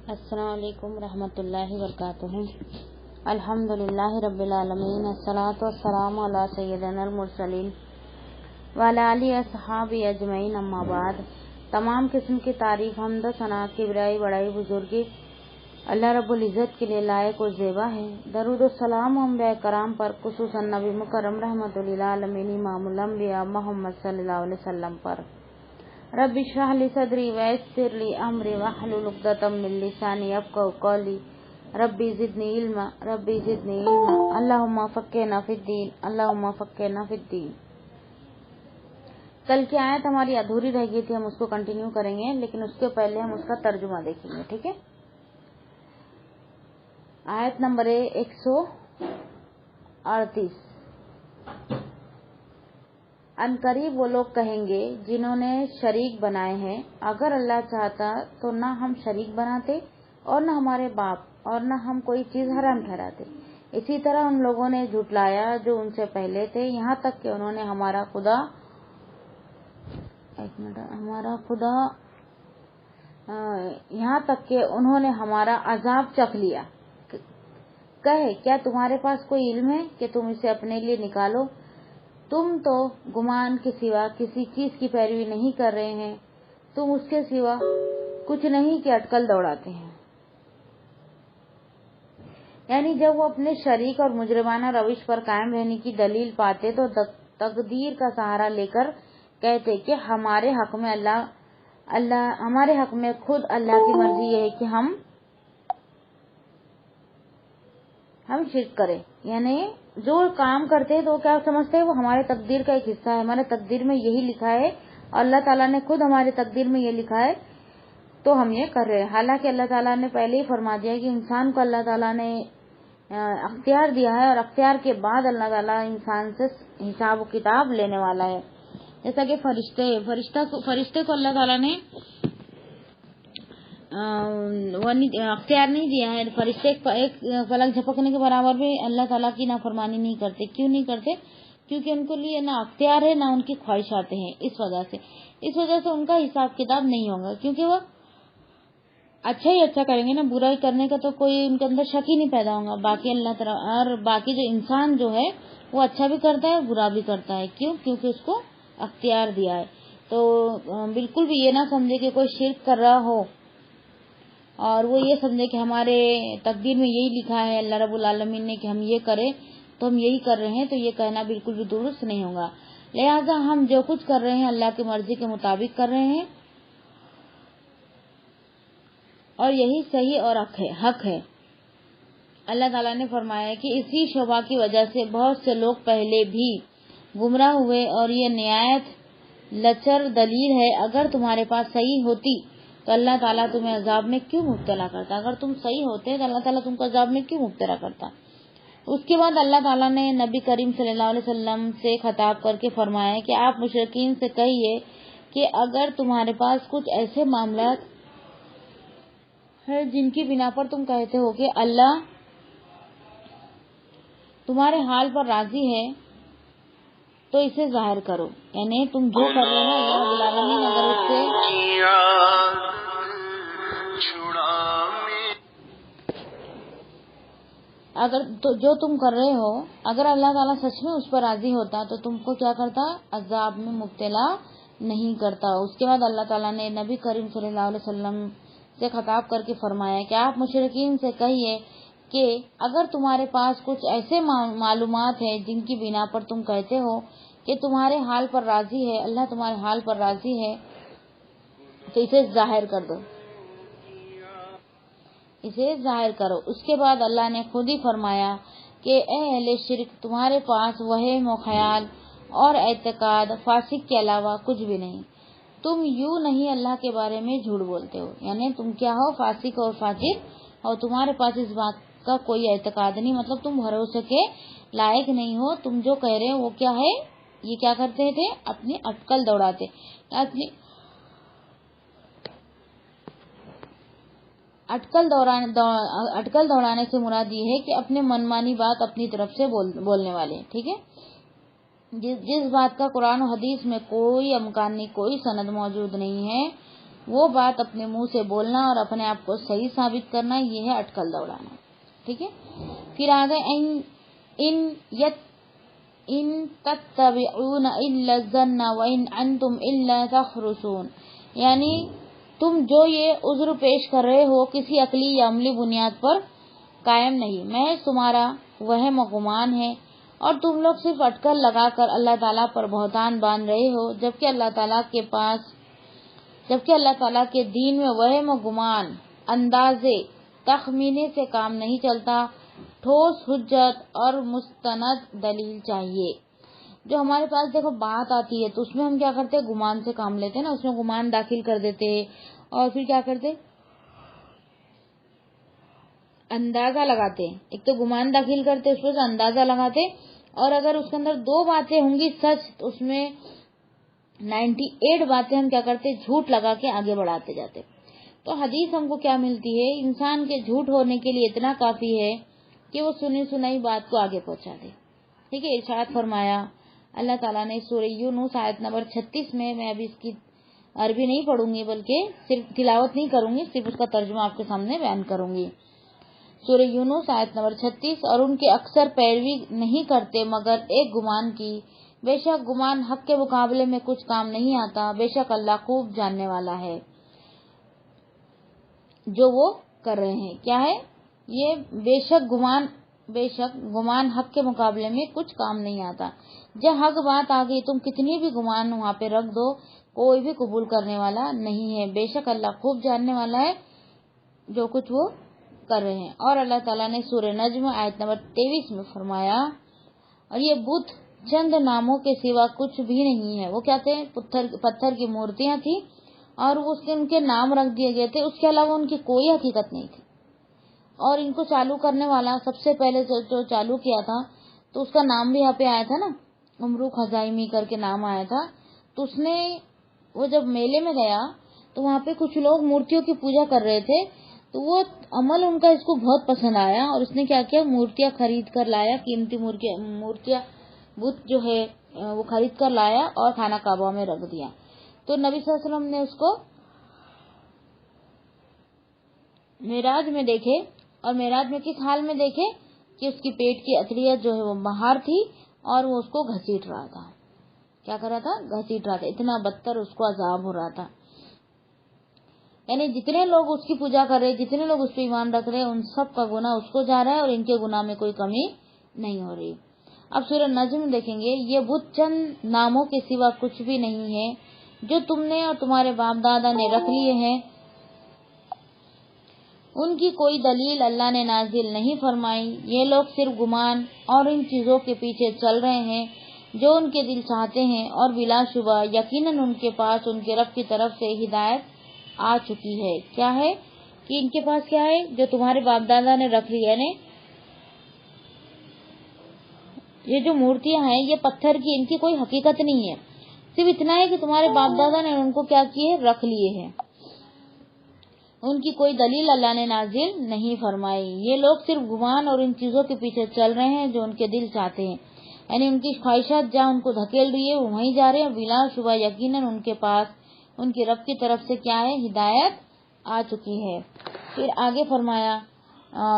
السلام علیکم ورحمۃ اللہ وبرکاتہ۔ الحمدللہ رب العالمین، الصلاۃ والسلام علی سیدنا المرسلین وعلی آلہ وصحبہ اجمعین، اما بعد۔ تمام قسم کی تعریف، حمد و ثنا، کبریائی، بڑائی، بزرگی اللہ رب العزت کے لیے لائق و زیبا ہے۔ درود و سلام انبیاء کرام پر، خصوصاً نبی مکرم رحمت للعالمین امام الانبیاء محمد صلی اللہ علیہ وسلم پر۔ رب اشرح لی صدری ویسر لی امری واحلل عقدۃ من لسانی یفقہوا قولی، ربی زدنی علما ربی زدنی علما، اللہم فقہنا فی الدین اللہم فقہنا فی الدین۔ کل کی آیت ہماری ادھوری رہ گئی تھی، ہم اس کو کنٹینیو کریں گے، لیکن اس کے پہلے ہم اس کا ترجمہ دیکھیں گے، ٹھیک ہے؟ آیت نمبر 138۔ عنقریب وہ لوگ کہیں گے جنہوں نے شریک بنائے ہیں، اگر اللہ چاہتا تو نہ ہم شریک بناتے اور نہ ہمارے باپ اور نہ ہم کوئی چیز حرام ٹھہراتے۔ اسی طرح ان لوگوں نے جھٹلایا جو ان سے پہلے تھے، یہاں تک کہ انہوں نے ہمارا عذاب چکھ لیا۔ کہے کیا تمہارے پاس کوئی علم ہے کہ تم اسے اپنے لیے نکالو؟ تم تو گمان کے سوا کسی چیز کی پیروی نہیں کر رہے ہیں، تم اس کے سوا کچھ نہیں کہ اٹکل دوڑاتے ہیں۔ یعنی جب وہ اپنے شریک اور مجرمانہ روش پر قائم رہنے کی دلیل پاتے تو تقدیر کا سہارا لے کر کہتے کہ ہمارے حق میں خود اللہ کی مرضی یہ ہے کہ ہم شرک کریں۔ یعنی جو کام کرتے ہیں تو کیا سمجھتے ہیں وہ ہمارے تقدیر کا ایک حصہ ہے، ہمارے تقدیر میں یہی لکھا ہے اور اللہ تعالیٰ نے خود ہمارے تقدیر میں یہ لکھا ہے تو ہم یہ کر رہے ہیں۔ حالانکہ اللہ تعالیٰ نے پہلے ہی فرما دیا کہ انسان کو اللہ تعالیٰ نے اختیار دیا ہے اور اختیار کے بعد اللہ تعالیٰ انسان سے حساب و کتاب لینے والا ہے۔ جیسا کہ فرشتے کو اللہ تعالیٰ نے اختیار نہیں دیا ہے، فرشتے ایک فلک جھپکنے کے برابر بھی اللہ تعالیٰ کی نافرمانی نہیں کرتے۔ کیوں نہیں کرتے؟ کیونکہ ان کے لیے نہ اختیار ہے نہ ان کی خواہشات ہیں۔ اس وجہ سے ان کا حساب کتاب نہیں ہوگا، کیونکہ وہ اچھا ہی اچھا کریں گے نا، برا کرنے کا تو کوئی ان کے اندر شک ہی نہیں پیدا ہوگا۔ باقی اللہ تعالیٰ اور باقی جو انسان جو ہے وہ اچھا بھی کرتا ہے برا بھی کرتا ہے۔ کیوں؟ کیونکہ اس کو اختیار دیا ہے۔ تو بالکل بھی یہ نہ سمجھے کہ کوئی شرک کر رہا ہو اور وہ یہ سمجھے کہ ہمارے تقدیر میں یہی لکھا ہے اللہ رب العالمین نے کہ ہم یہ کریں تو ہم یہی کر رہے ہیں، تو یہ کہنا بالکل بھی درست نہیں ہوگا۔ لہٰذا ہم جو کچھ کر رہے ہیں اللہ کی مرضی کے مطابق کر رہے ہیں اور یہی صحیح اور حق ہے۔ اللہ تعالیٰ نے فرمایا کہ اسی شبہ کی وجہ سے بہت سے لوگ پہلے بھی گمراہ ہوئے اور یہ نہایت لچر دلیل ہے۔ اگر تمہارے پاس صحیح ہوتی تو اللہ تعالیٰ تمہیں عذاب میں کیوں مبتلا کرتا؟ اگر تم صحیح ہوتے تو اللہ تعالیٰ تم کو عذاب میں کیوں مبتلا کرتا؟ اس کے بعد اللہ تعالیٰ نے نبی کریم صلی اللہ علیہ وسلم سے خطاب کر کے فرمایا کہ آپ مشرکین سے کہیے کہ اگر تمہارے پاس کچھ ایسے معاملات ہیں جن کی بنا پر تم کہتے ہو کہ اللہ تمہارے حال پر راضی ہے تو اسے ظاہر کرو۔ یعنی تم جو کر رہے ہو اللہ رب العالمین اگر جو تم کر رہے ہو اگر اللہ تعالیٰ سچ میں اس پر راضی ہوتا تو تم کو کیا کرتا؟ عذاب میں مبتلا نہیں کرتا۔ اس کے بعد اللہ تعالیٰ نے نبی کریم صلی اللہ علیہ وسلم سے خطاب کر کے فرمایا کہ آپ مشرکین سے کہیے کہ اگر تمہارے پاس کچھ ایسے معلومات ہیں جن کی بنا پر تم کہتے ہو کہ تمہارے حال پر راضی ہے، اللہ تمہارے حال پر راضی ہے، تو اسے ظاہر کر دو، اسے ظاہر کرو۔ اس کے بعد اللہ نے خود ہی فرمایا کہ اے اہل شرک، تمہارے پاس وہم و خیال اور اعتقاد فاسق کے علاوہ کچھ بھی نہیں، تم یوں نہیں اللہ کے بارے میں جھوٹ بولتے ہو۔ یعنی تم کیا ہو؟ فاسق اور فاجر، اور تمہارے پاس اس بات کا کوئی اعتقاد نہیں، مطلب تم بھروسے کے لائق نہیں ہو۔ تم جو کہہ رہے ہو وہ کیا ہے؟ یہ کیا کرتے تھے؟ اپنی اٹکل دوڑاتے۔ اٹکل دوڑانے سے مراد یہ ہے کہ اپنے منمانی بات اپنی طرف سے بولنے والے، ٹھیک ہے؟ جس بات کا قرآن و حدیث میں کوئی امکان نہیں، کوئی سند موجود نہیں ہے، वो बात अपने मुंह से बोलना और अपने आप को सही साबित करना, ये है अटकल दौड़ाना। ठीक है, फिर आगे इन तत्तबिऊन इल्ला ज़न्न व इन अंतुम इल्ला तखरुसून, यानी तुम जो ये उज़्र पेश कर रहे हो किसी अकली या अमली बुनियाद पर कायम नहीं, महज तुम्हारा वहम गुमान है और तुम लोग सिर्फ अटकल लगाकर अल्लाह ताला पर बहतान बांध रहे हो, जबकि अल्लाह ताला के दीन में वहम गुमान, अंदाजे, तखमीने से काम नहीं चलता। ठोस हुज्जत और मुस्तनद दलील चाहिए। जो हमारे पास देखो बात आती है तो उसमें हम क्या करते हैं, गुमान से काम लेते हैं ना, उसमें गुमान दाखिल कर देते हैं और फिर क्या करते, अंदाजा लगाते। एक तो गुमान दाखिल करते, उसमें से अंदाजा लगाते, और अगर उसके अंदर 2 बातें होंगी सच तो उसमें 98 बातें हम क्या करते, झूठ लगा के आगे बढ़ाते जाते। तो हदीस हमको क्या मिलती है, इंसान के झूठ होने के लिए इतना काफी है कि वो सुनी सुनाई बात को आगे पहुंचा दे। ठीक है, इरशाद फरमाया अल्लाह ताला ने सूरह यूनुस आयत नंबर 36 में, मैं अभी इसकी अरबी नहीं पढ़ूंगी बल्कि सिर्फ तिलावत नहीं करूंगी, सिर्फ उसका तर्जुमा आपके सामने बयान करूंगी। सूरह यूनुस आयत नंबर 36, और उनके अक्सर पैरवी नहीं करते मगर एक गुमान की, बेशक गुमान हक के मुकाबले में कुछ काम नहीं आता, बेशक अल्लाह खूब जानने वाला है जो वो कर रहे हैं। क्या है ये, बेशक गुमान हक के मुकाबले में कुछ काम नहीं आता। जब हक बात आ गई तुम कितनी भी गुमान वहाँ पे रख दो, कोई भी कबूल करने वाला नहीं है। बेशक अल्लाह खूब जानने वाला है जो कुछ वो कर रहे हैं। और अल्लाह ताला ने सूरह नज्म आयत नंबर 23 में फरमाया, और ये बुत चंद नामों के सिवा कुछ भी नहीं है। वो क्या थे, पत्थर की मूर्तियां थी और उसके उनके नाम रख दिए गए थे, उसके अलावा उनकी कोई हकीकत नहीं थी। और इनको चालू करने वाला सबसे पहले जो चालू किया था तो उसका नाम भी यहाँ पे आया था ना, उमरू खजाइमी करके नाम आया था। तो उसने, वो जब मेले में गया तो वहाँ पे कुछ लोग मूर्तियों की पूजा कर रहे थे, तो वो अमल उनका इसको बहुत पसंद आया और उसने क्या किया, मूर्तियां खरीद कर लाया, कीमती मूर्तियां बुत जो है वो खरीद कर लाया और खाना काबा में रख दिया। तो नबी सल्लल्लाहु अलैहि वसल्लम ने उसको मेराज में देखे, और मेराज में किस हाल में देखे कि उसकी पेट की अतरियत जो है वो बाहर थी और वो उसको घसीट रहा था। क्या कर रहा था, घसीट रहा था। इतना बदतर उसको अजाब हो रहा था। यानी जितने लोग उसकी पूजा कर रहे, जितने लोग उस पर ईमान रख रहे, उन सब का गुनाह उसको जा रहा है और इनके गुनाह में कोई कमी नहीं हो रही। अब सूरह नज्म देखेंगे, ये बुत चंद नामों के सिवा कुछ भी नहीं है जो तुमने और तुम्हारे बाप दादा ने रख लिए हैं। उनकी कोई दलील अल्लाह ने नाजिल नहीं फरमाई। ये लोग सिर्फ गुमान और इन चीजों के पीछे चल रहे हैं जो उनके दिल चाहते हैं, और बिलाशुबा यकीनन उनके पास उनके रब की तरफ से हिदायत आ चुकी है। क्या है कि इनके पास क्या है, जो तुम्हारे बाप दादा ने रख लिया है, ये जो मूर्तियां हैं ये पत्थर की, इनकी कोई हकीकत नहीं है, सिर्फ इतना है कि तुम्हारे बाप दादा ने उनको क्या किए, रख लिए हैं। उनकी कोई दलील अल्लाह ने नाजिल नहीं फरमाई। ये लोग सिर्फ गुमान और इन चीजों के पीछे चल रहे हैं जो उनके दिल चाहते हैं, यानी उनकी ख्वाहिशात जहाँ उनको धकेल रही है वो वहीं जा रहे हैं। बिलाशुबा यकीनन उनके पास उनके रब की तरफ से क्या है, हिदायत आ चुकी है। फिर आगे फरमाया,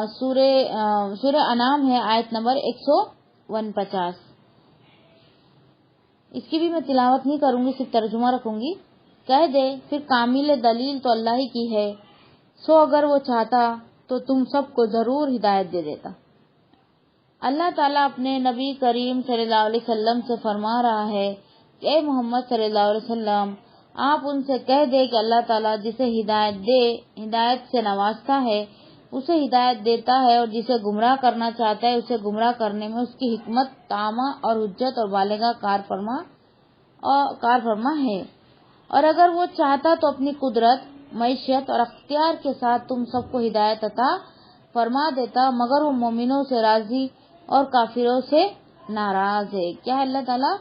सूरह अनाम है आयत नंबर 149। इसकी भी मैं तिलावत नहीं करूंगी, सिर्फ तर्जुमा रखूंगी। कह दे, फिर कामिल दलील तो अल्लाह ही की है, सो अगर वो चाहता तो तुम सबको जरूर हिदायत दे देता। अल्लाह ताला अपने नबी करीम सल्लल्लाहु अलैहि वसल्लम से फरमा रहा है, ए मोहम्मद सल्लल्लाहु अलैहि वसल्लम, आप उनसे कह दे कि अल्लाह ताला जिसे हिदायत से नवाजता है उसे हिदायत देता है, और जिसे गुमराह करना चाहता है उसे गुमराह करने में उसकी हिकमत, तामा और हुज्जत और बालिगा कार फरमा है। और अगर वो चाहता तो अपनी कुदरत, मैशियत और अख्तियार के साथ तुम सबको हिदायत अता फरमा देता, मगर वो मोमिनों से राजी और काफिरों से नाराज है। क्या है, अल्लाह ताला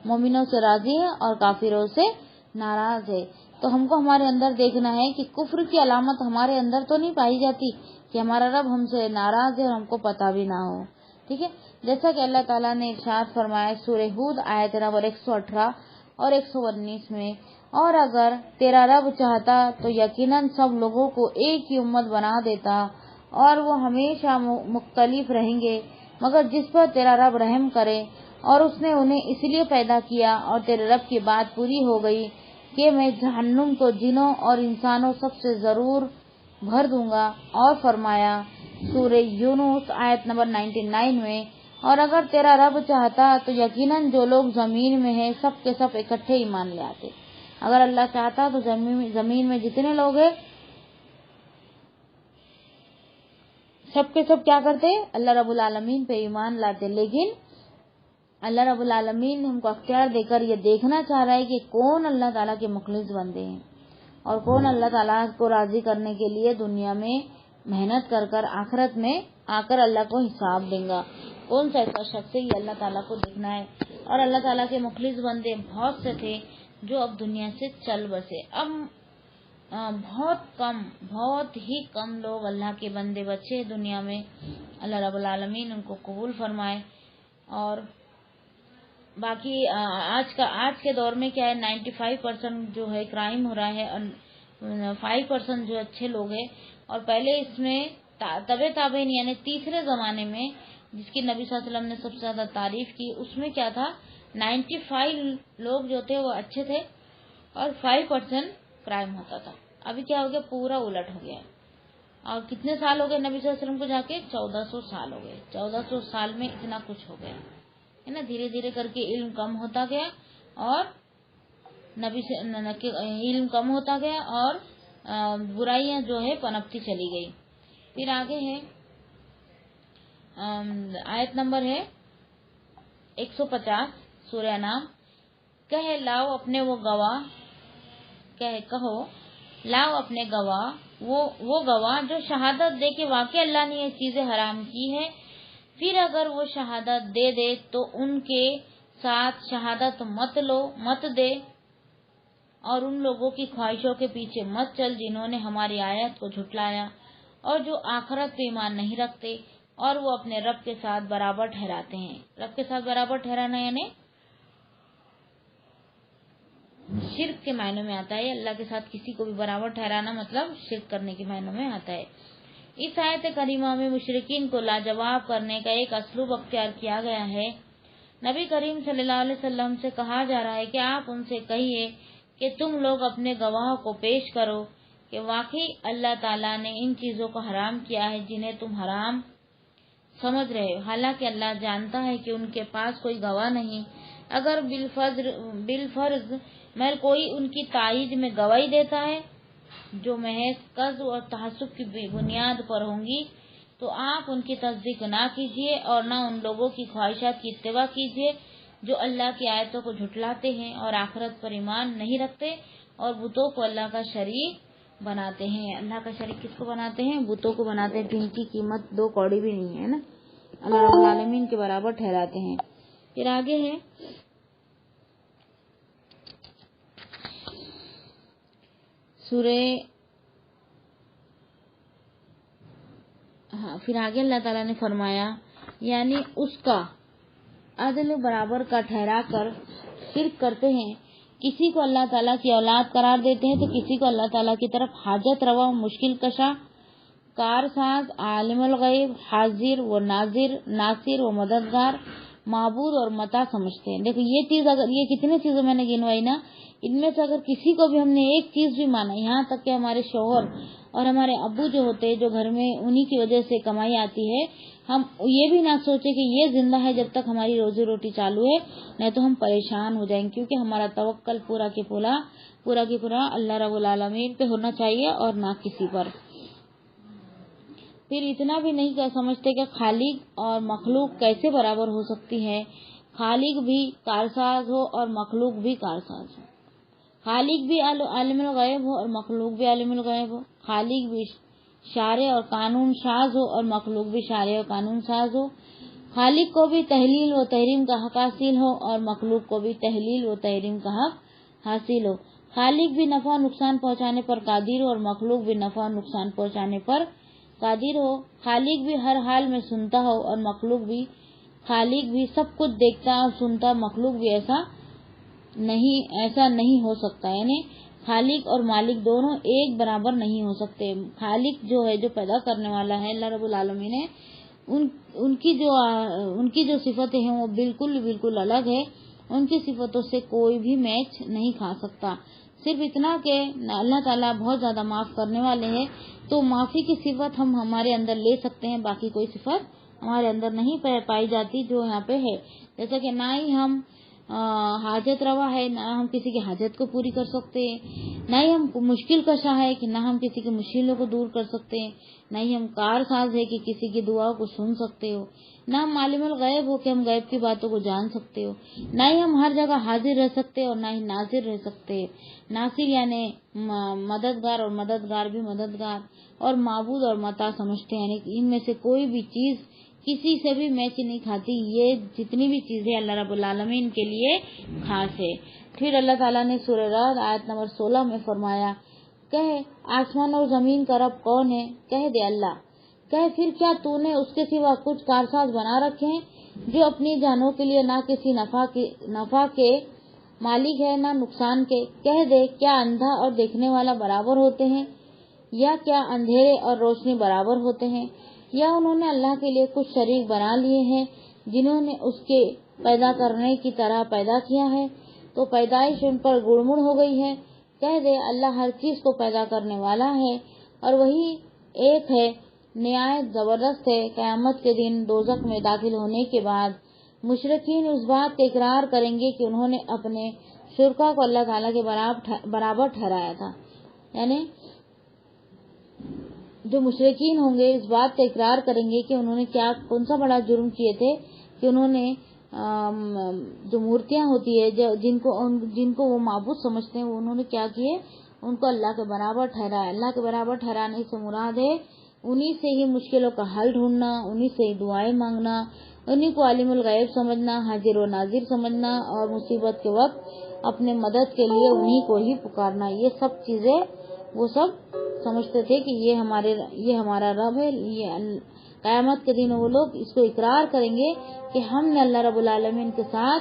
मोमिनों से राजी है और काफिरों से नाराज है। तो हमको हमारे अंदर देखना है कि कुफ्र की अलामत हमारे अंदर तो नहीं पाई जाती कि हमारा रब हमसे नाराज है और हमको पता भी ना हो। ठीक है, जैसा कि अल्लाह ताला ने इरशाद फरमाया सूरह हूद आयत नंबर 118 और 119 में, और अगर तेरा रब चाहता तो यकीनन सब लोगों को एक ही उम्मत बना देता और वो हमेशा मुख्तलिफ रहेंगे, मगर जिस पर तेरा रब रहम करे और उसने उन्हें इसलिए पैदा किया और तेरे रब की बात पूरी हो गई कि मैं जहन्नुम को जिनों और इंसानों सबसे जरूर भर दूंगा। और फरमाया सूरह यूनुस आयत नंबर 99 में, और अगर तेरा रब चाहता तो यकीनन जो लोग जमीन में हैं सब के सब इकट्ठे ईमान ले आते। अगर अल्लाह चाहता तो जमीन में जितने लोग हैं सब के सब क्या करते, अल्लाह रब्बुल आलमीन पे ईमान लाते। लेकिन अल्लाह रब्बुल आलमीन हमको अख्तियार देकर ये देखना चाह रहा है कि कौन अल्लाह ताला के मुखलिस बंदे हैं और कौन अल्लाह ताला को राजी करने के लिए दुनिया में मेहनत कर कर आखिरत में आकर अल्लाह को हिसाब देगा। कौन सा ऐसा शख्स है, ये अल्लाह ताला को देखना है। और अल्लाह ताला के मुखलिस बंदे बहुत से थे जो अब दुनिया से चल बसे। अब बहुत ही कम लोग अल्लाह के बंदे बचे दुनिया में। अल्लाह रब्बुल आलमीन उनको कबूल फरमाए। और बाकी आज के दौर में क्या है, 95% जो है क्राइम हो रहा है और 5% जो अच्छे लोग हैं। और पहले इसमें तबे ताबेन यानी तीसरे जमाने में जिसकी नबी सल्लल्लाहु अलैहि वसल्लम ने सबसे ज्यादा तारीफ की, उसमें क्या था, 95 लोग जो थे वो अच्छे थे और 5% क्राइम होता था। अभी क्या हो गया, पूरा उलट हो गया। और कितने साल हो गए नबी सल्लल्लाहु अलैहि वसल्लम को जाके, 1400 साल हो गए। 1400 साल में इतना कुछ हो गया है ना। धीरे धीरे करके इल्म कम होता गया और इल्म कम होता गया और बुराइयां जो है पनपती चली गई। फिर आगे है आयत नंबर है 150 सूरह नाम, कहो लाओ अपने गवाह वो गवाह जो शहादत दे के वाकई अल्लाह ने ये चीजें हराम की है। फिर अगर वो शहादत दे दे तो उनके साथ शहादत मत दे और उन लोगों की ख्वाहिशों के पीछे मत चल जिन्होंने हमारी आयत को झुटलाया और जो आखिरत पे ईमान नहीं रखते और वो अपने रब के साथ बराबर ठहराते हैं। रब के साथ बराबर ठहराना यानी शिर्क के मायनों में आता है। अल्लाह के साथ किसी को भी बराबर ठहराना मतलब शिर्क करने के मायनों में आता है। इस आयत करीमा में मुशरिकीन को लाजवाब करने का एक असलूब अख्तियार किया गया है। नबी करीम सल्लल्लाहु अलैहि वसल्लम से कहा जा रहा है कि आप उनसे कहिए कि तुम लोग अपने गवाह को पेश करो कि वाकई अल्लाह ताला ने इन चीजों को हराम किया है जिन्हें तुम हराम समझ रहे हो, हालांकि अल्लाह जानता है कि उनके पास कोई गवाह नहीं। अगर बिलफर्ज मगर कोई उनकी ताईद में गवाही देता है जो महज कज़्ब और तहस्सुब की बुनियाद पर होंगी तो आप उनकी तस्दीक ना कीजिए और ना उन लोगों की ख्वाहिशात की इत्तिबा कीजिए जो अल्लाह की आयतों को झुटलाते हैं और आखिरत पर ईमान नहीं रखते और बुतों को अल्लाह का शरीक बनाते हैं। अल्लाह का शरीक किसको बनाते हैं? बुतों को बनाते हैं जिनकी कीमत 2 कौड़ी भी नहीं है ना, अल्लाह रब्बुल आलमीन के बराबर ठहराते हैं। फिर आगे है फिर आगे अल्लाह ताला ने फरमाया यानी उसका अदल बराबर का ठहरा कर शिर्क करते हैं। किसी को अल्लाह ताला की औलाद करार देते हैं तो किसी को अल्लाह ताला की तरफ हाजत रवा, मुश्किल कशा, कारसाज, आलिमुल गैब, हाजिर व नासिर व मददगार, माबूद और मता समझते हैं। देखो ये चीज, अगर ये कितनी चीजें मैंने गिनवाई ना, इनमें से अगर किसी को भी हमने एक चीज भी माना, यहाँ तक कि हमारे शौहर और हमारे अब्बू जो होते हैं जो घर में उन्हीं की वजह से कमाई आती है, हम ये भी ना सोचे कि ये जिंदा है जब तक हमारी रोजी रोटी चालू है, नहीं तो हम परेशान हो जाएंगे, क्योंकि हमारा तवक्कल पूरा की पूरा अल्लाह रब्बुल आलमीन पे होना चाहिए और ना किसी पर। फिर इतना भी नहीं कह समझते कि खालिक और मखलूक कैसे बराबर हो सकती है। खालिक भी कारसाज हो और मखलूक भी कारसाज हो, खालिक भी आलिमुल गैब हो और मखलूक भी आलिमुल गैब हो, खालिक भी शारे और कानून साज हो और मखलूक भी शारे और कानून साज हो, खालिक को भी तहलील व तहरीम का हक हासिल हो और मखलूक को भी तहलील व तहरीम का हक हासिल हो, खालिक भी नफा नुकसान पहुँचाने पर कादिर हो और मखलूक भी नफा नुकसान पहुँचाने पर कादिर हो, खालिक भी हर हाल में सुनता हो और खालिक भी सब कुछ देखता और सुनता, मखलूक भी ऐसा नहीं, ऐसा नहीं हो सकता। यानी खालिक और मालिक दोनों एक बराबर नहीं हो सकते। खालिक जो है, जो पैदा करने वाला है, अल्लाह रब्बुल आलमीन है, उनकी जो सिफतें हैं वो बिल्कुल अलग है। उनकी सिफतों से कोई भी मैच नहीं खा सकता। सिर्फ इतना कि अल्लाह ताला बहुत ज्यादा माफ करने वाले हैं, तो माफी की सिफत हम हमारे अंदर ले सकते हैं, बाकी कोई सिफत हमारे अंदर नहीं पाई जाती जो यहाँ पे है। जैसा कि ना ही हम हाजत रवा है, ना हम किसी की हाजत को पूरी कर सकते हैं, ना ही हम मुश्किल कशा है कि ना हम किसी की मुश्किलों को दूर कर सकते हैं, ना ही हम कारसाज है कि किसी की दुआओं को सुन सकते हो, ना हम मालिमुल गैब हो कि हम गैब की बातों को जान सकते हो, ना ही हम हर जगह हाजिर रह सकते और ना ही नाजिर रह सकते। नासिर यानी मददगार और मददगार भी मददगार, और माबूद और मता समझते हैं, यानी इनमें से कोई भी चीज किसी से भी मैच नहीं खाती। ये जितनी भी चीजें अल्लाह रब्बुल आलमीन के लिए खास है। फिर अल्लाह ताला ने सूरह राद आयत नंबर 16 में फरमाया, कहे आसमान और जमीन का रब कौन है? कह दे अल्लाह। कहे फिर क्या तूने उसके सिवा कुछ कारसाज बना रखे हैं जो अपनी जानों के लिए ना किसी नफा के मालिक है ना नुकसान के? कह दे क्या अंधा और देखने वाला बराबर होते हैं, या क्या अंधेरे और रोशनी बराबर होते हैं? या उन्होंने अल्लाह के लिए कुछ शरीक बना लिए हैं जिन्होंने उसके पैदा करने की तरह पैदा किया है, तो पैदाइश उन पर गुड़मुड़ हो गई है। कह दे अल्लाह हर चीज को पैदा करने वाला है और वही एक है, न्याय जबरदस्त है। क़यामत के दिन दोज़ख में दाखिल होने के बाद मुशरिकीन उस बात का इकरार करेंगे कि उन्होंने अपने शुरका को अल्लाह ताला के बराबर ठहराया था। यानी जो मुशरिकीन होंगे इस बात का इकरार करेंगे कि उन्होंने कौन सा बड़ा जुर्म किए थे कि उन्होंने जो मूर्तियां होती है जिनको वो माबूद समझते हैं, वो उन्होंने क्या किए, उनको अल्लाह के बराबर ठहराया। अल्लाह के बराबर ठहराने से मुराद है उन्हीं से ही मुश्किलों का हल ढूंढना, उन्हीं से ही दुआएं मांगना, उन्हीं को आलिमुल गैब समझना, हाजिर व नाजिर समझना, और मुसीबत के वक्त अपने मदद के लिए उन्हीं को ही पुकारना। ये सब चीजें वो सब समझते थे कि ये हमारा रब है। ये क़यामत के दिन वो लोग इसको इकरार करेंगे कि हमने अल्लाह रब्बुल आलमीन के साथ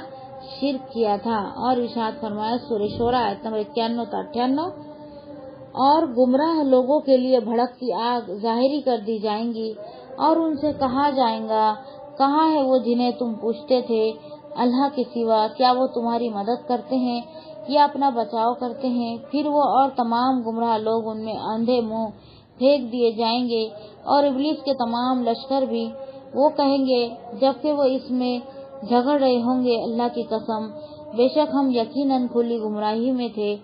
शिर्क किया था। और इरशाद फरमाया सूरह शूरा आयत नंबर 91-98, और गुमराह लोगों के लिए भड़कती आग जाहिरी कर दी जाएंगी और उनसे कहा जाएगा, कहाँ है वो जिन्हें तुम पूछते थे अल्लाह के सिवा? क्या वो तुम्हारी मदद करते हैं या अपना बचाव करते हैं? फिर वो और तमाम गुमराह लोग उनमें अंधे मुंह फेंक दिए जाएंगे और इब्लीस के तमाम लश्कर भी। वो कहेंगे जबकि वो इसमें झगड़ रहे होंगे, अल्लाह की कसम बेशक हम यकीनन खुली गुमराही में थे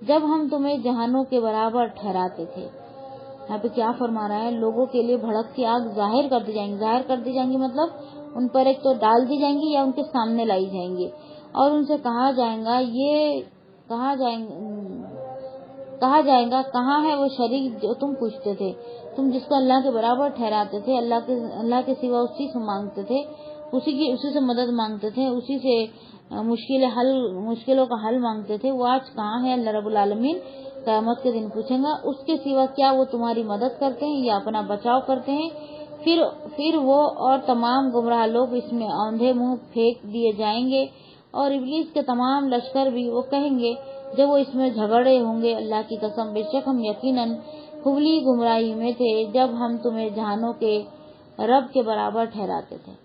जब हम तुम्हें जहानों के बराबर ठहराते थे। यहाँ पे क्या फरमा रहा है? लोगों के लिए भड़कती आग जाहिर कर दी जाएंगी। जाहिर कर दी जाएंगी मतलब उन पर एक तो डाल दी जाएंगी या उनके सामने लाई जाएंगी, और उनसे कहा जाएगा कहाँ है वो शरीक जो तुम पूछते थे, तुम जिसको अल्लाह के बराबर ठहराते थे, अल्लाह के सिवा उसी से मांगते थे, उसी से मदद मांगते थे, उसी से मुश्किलों का हल मांगते थे, वो आज कहाँ है? अल्लाह रब्बुल आलमीन क़यामत के दिन पूछेगा उसके सिवा क्या वो तुम्हारी मदद करते हैं या अपना बचाव करते हैं? फिर वो और तमाम गुमराह लोग इसमें औंधे मुंह फेंक दिए जाएंगे और इब्लीस के तमाम लश्कर भी। वो कहेंगे जब वो इसमें झगड़े होंगे, अल्लाह की कसम बेशक हम यकीनन खुली गुमराही में थे जब हम तुम्हें जहानों के रब के बराबर ठहराते थे।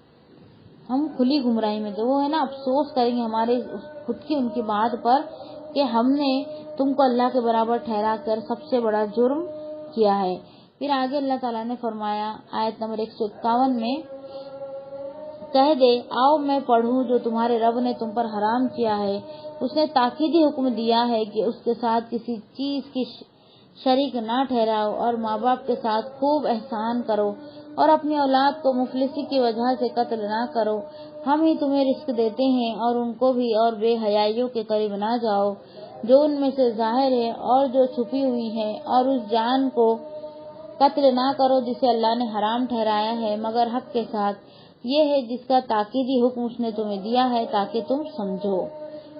हम खुली गुमराही में थे। वो है ना, अफसोस करेंगे हमारे खुद की उनकी बात पर कि हमने तुमको अल्लाह के बराबर ठहरा कर सबसे बड़ा जुर्म किया है। फिर आगे अल्लाह ताला ने फरमाया आयत नंबर 151 में, कह दे आओ मैं पढ़ूं जो तुम्हारे रब ने तुम पर हराम किया है। उसने ताकीदी हुक्म दिया है कि उसके साथ किसी चीज की शरीक ना ठहराओ और माँ बाप के साथ खूब एहसान करो और अपनी औलाद को मुफलिसी की वजह से कत्ल ना करो। हम ही तुम्हें रिस्क देते हैं और उनको भी, और बेहयाइयों के करीब ना जाओ जो उनमें से जाहिर है और जो छुपी हुई है, और उस जान को कत्ल ना करो जिसे अल्लाह ने हराम ठहराया है मगर हक के साथ। ये है जिसका ताकीदी हुक्म उसने तुम्हें दिया है ताकि तुम समझो।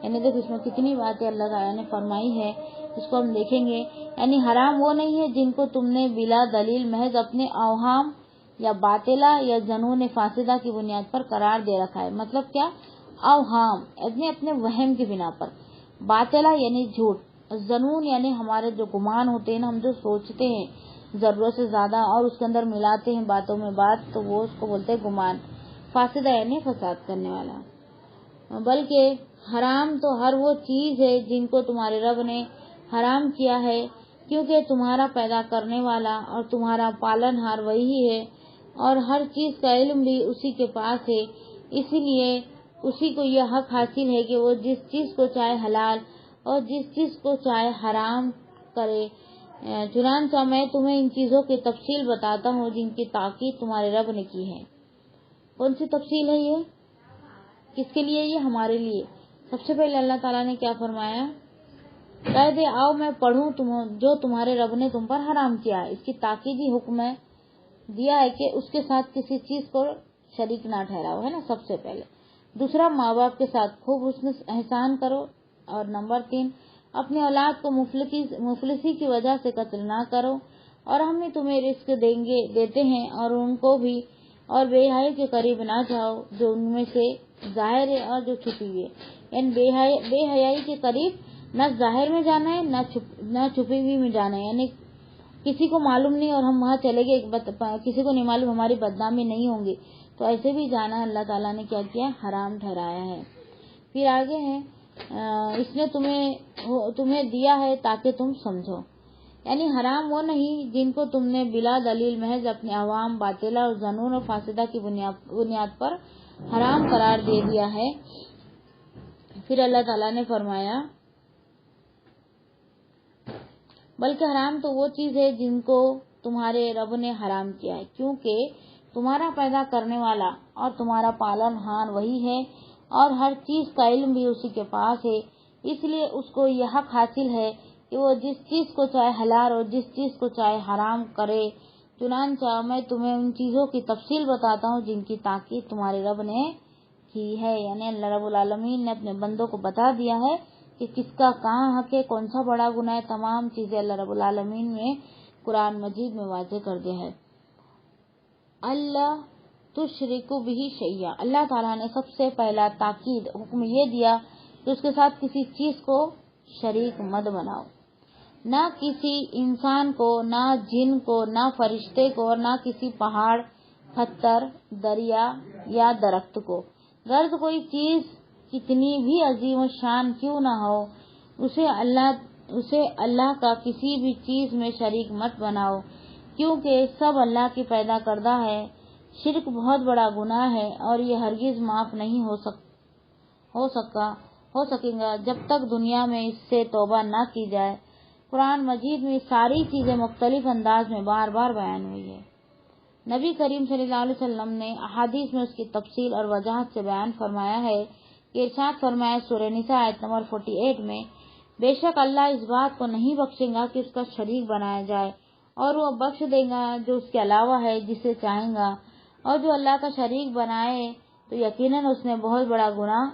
यानी देखो इसमें कितनी बातें अल्लाह ताला ने फरमाई है, इसको हम देखेंगे। यानी हराम वो नहीं है जिनको तुमने बिला दलील महज अपने अवहाम या बातिला या जनून फासिदा की बुनियाद पर करार दे रखा है। मतलब क्या? अवहाम अपने वहम की बिना पर, बातिला यानी झूठ, ज़नून यानी हमारे जो गुमान होते हैं ना, हम जो सोचते हैं जरूरत से ज्यादा और उसके अंदर मिलाते हैं बातों में बात, तो वो उसको बोलते हैं गुमान। फासिदा यानी फसाद करने वाला। बल्कि हराम तो हर वो चीज है जिनको तुम्हारे रब ने हराम किया है, क्योंकि तुम्हारा पैदा करने वाला और तुम्हारा पालनहार वही है और हर चीज का इल्म भी उसी के पास है। इसीलिए उसी को यह हक हासिल है कि वो जिस चीज को चाहे हलाल और जिस चीज को चाहे हराम करे। चुनांचा मैं तुम्हें इन चीजों की तफसील बताता हूँ जिनकी ताकीद तुम्हारे रब ने की है। कौन सी तफसील है ये, किसके लिए? ये हमारे लिए। सबसे पहले अल्लाह ताला ने क्या फरमाया, कह दे आओ मैं पढ़ूं जो तुम्हारे रब ने तुम पर हराम किया है। इसकी ताकीदी हुक्म दिया है कि उसके साथ किसी चीज को शरीक ना ठहराओ, है ना, सबसे पहले। दूसरा, माँ बाप के साथ खूब हुस्न एहसान करो। और नंबर 3, अपनी औलाद को मुफलिसी की वजह से कत्ल ना करो। और हम तुम्हें रिस्क देते हैं और उनको भी, और बेहयाई के करीब ना जाओ जो उनमें से जाहिर है और जो छुपी हुई है। यानी बेहयाई के करीब न जाहिर में जाना है न छुपी हुई में जाना है। यानी किसी को मालूम नहीं और हम वहाँ चले गए, किसी को नहीं मालूम, हमारी बदनामी नहीं होंगी, तो ऐसे भी जाना अल्लाह ताला ने क्या किया, हराम ठहराया है। फिर आगे है, इसने तुम्हें दिया है ताकि तुम समझो। यानी हराम वो नहीं जिनको तुमने बिला दलील महज अपने अवाम, बातिला और ज़नून और फासिदा की बुनियाद पर हराम करार दे दिया है। फिर अल्लाह ताला ने फरमाया, बल्कि हराम तो वो चीज है जिनको तुम्हारे रब ने हराम किया है, क्योंकि तुम्हारा पैदा करने वाला और तुम्हारा पालनहार वही है और हर चीज का इल्म भी उसी के पास है। इसलिए उसको यह हक हासिल है कि वो जिस चीज को चाहे हलाल और जिस चीज को चाहे हराम करे। चुनांचा मैं तुम्हें उन चीजों की तफसील बताता हूँ जिनकी ताकीद तुम्हारे रब ने की है। यानी अल्लाह रब्बुल आलमीन ने अपने बंदों को बता दिया है कि किसका कहाँ हक है, कौन सा बड़ा गुनाह है। तमाम चीजें अल्लाह रब्बुल आलमीन ने कुरान मजीद में वाज़ेह कर दिया है। अल्लाह तुशरिकु बिही शैया, अल्लाह ताला ने सबसे पहला ताकीद हुक्म ये दिया कि उसके साथ किसी चीज को शरीक मत बनाओ। ना किसी इंसान को, ना जिन को, ना फरिश्ते को, और ना किसी पहाड़, पत्थर, दरिया या दरख्त को। गर्द कोई चीज कितनी भी अजीम शान क्यों ना हो, उसे अल्लाह का किसी भी चीज में शरीक मत बनाओ, क्योंकि सब अल्लाह की पैदा करदा है। शिर्क बहुत बड़ा गुनाह है और ये हरगिज माफ नहीं हो सकेगा जब तक दुनिया में इससे तौबा न की जाए। कुरान मजीद में सारी चीजें मुख्तलिफ अंदाज में बार बार बयान हुई है। नबी करीम सल्लल्लाहु अलैहि वसल्लम ने अहादीस में उसकी तफसील और वजाहत से बयान फरमाया है कि इरशाद फरमाया सूरह निसा आयत नंबर 48 में, बेशक अल्लाह इस बात को नहीं बख्शेगा कि उसका शरीक बनाया जाए, और वो बख्श देगा जो उसके अलावा है जिसे चाहेगा, और जो अल्लाह का शरीक बनाए तो यकीनन उसने बहुत बड़ा गुनाह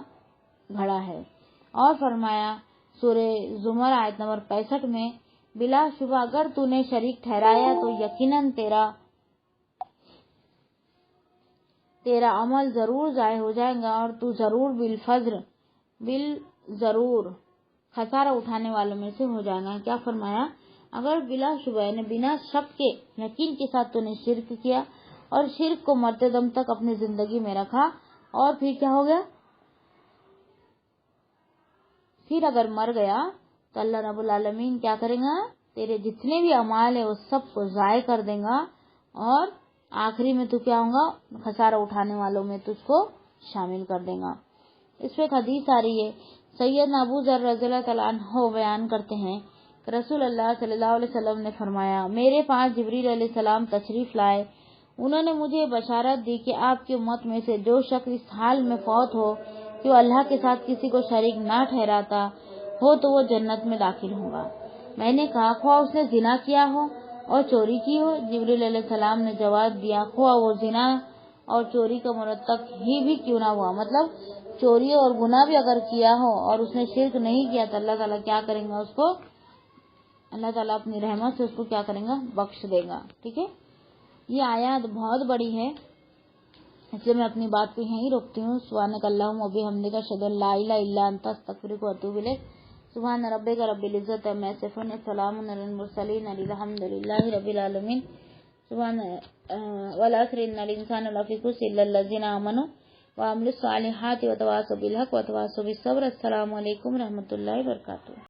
घड़ा है। और फरमाया सूरह जुमर आयत नंबर 65 में, बिला शुबा अगर तूने शरीक ठहराया तो यकीनन तेरा अमल जरूर जाय हो जाएगा और तू जरूर खसारा उठाने वालों में से हो जाएगा। क्या फरमाया, अगर बिला शुबा यानी बिना शक के, यकीन के साथ तूने शिर्क किया और शिर्क को मरते दम तक अपनी जिंदगी में रखा, और फिर क्या हो गया, फिर अगर मर गया तो अल्लाह रब्बुल आलमीन क्या करेगा, तेरे जितने भी अमाल है वो सब को ज़ाय कर देगा और आखिरी में तू क्या होगा, खसारा उठाने वालों में तुझको शामिल कर देगा। इस पे एक हदीस आ रही है, सैयदना अबू ज़र रज़ियल्लाहु तआला अन्हु बयान करते हैं कि रसूल अल्लाह सल्लल्लाहु अलैहि वसल्लम ने फरमाया, मेरे पास जिब्रील अलैहिस्सलाम तशरीफ लाए। उन्होंने मुझे बशारत दी कि आपकी उम्मत में से जो शख्स इस हाल में फौत हो कि वो अल्लाह के साथ किसी को शरीक ना ठहराता हो तो वो जन्नत में दाखिल होगा। मैंने कहा, ख्वाह उसने जिना किया हो और चोरी की हो। जिब्रील अलैहिस्सलाम ने जवाब दिया, ख्वाह वो जिना और चोरी का मुरतकब ही भी क्यों ना हुआ, मतलब चोरी और गुनाह भी अगर किया हो और उसने शिर्क नहीं किया तो अल्लाह ताला क्या करेगा, उसको अल्लाह ताला अपनी रहमत से उसको क्या करेगा, बख्श देगा। ठीक है, ये आयत बहुत बड़ी है, इसलिए मैं अपनी बात को यहीं रोकती हूँ। सुब्हानक अल्लाहुम्मा व बिहम्दिका अशहदु अन ला इलाहा इल्ला अंता अस्तगफिरुका व अतूबु इलैक। سبحان ربک رب العزت عما یصفون سلام علی المرسلین الحمد للہ رب العالمین سبحان والعصر ان الانسان لفی خسر الا الذین آمنوا وعملوا الصالحات وتواصوا بالحق وتواصوا بالصبر. السلام علیکم رحمۃ اللہ وبرکاتہ.